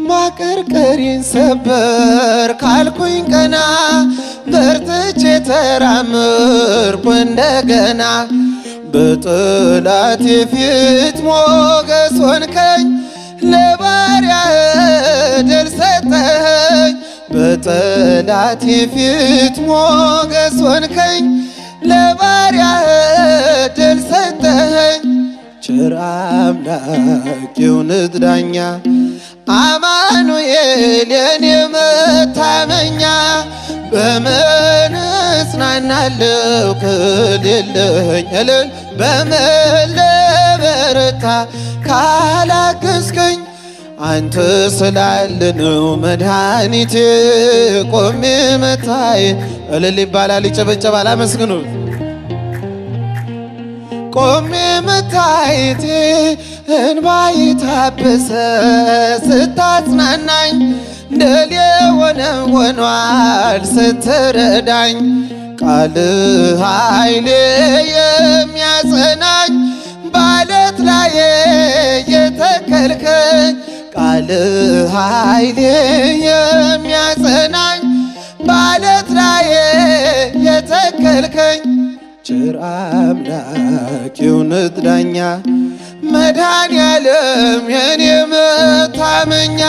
ማቀርቀሬን ሰበር ካልኩኝ ቀና በርትቼ ተራመድኩ እንደገና በጠላቴ ፊት ሞገስ ሆንከኝ ለባሪያህ ድል ሰጠኸኝ በጠላቴ ፊት ሞገስ ሆንከኝ ለባሪያህ ድል ሰጠኸኝ ቸር አምላክ የእውነት ዳኛ አማኑኤል የኔ መታመኛ በምን እጽናናለሁ ከሌለኝ እልል በምን ልበረታ ካላገዝከኝ አንተ ስላለ ነው መድኃኒቴ ቆሜ መታየት እልል ይባላል ይጨበጨባል አመስግኑት ቆሜ መታየቴ እንባዬ ታበሰ ስታጽናናኝ ድል የሆነ ሆኗል ስትረዳኝ ቃልህ ኃይሌ የሚያጸናኝ በዓለት ላይ የተከልከኝ ቃልህ ኃይሌ የሚያጸናኝ በዓለት ላይ የተከልከኝ ቸር አምላክ የእውነት ዳኛ መድኃኔዓለም የኔ መታመኛ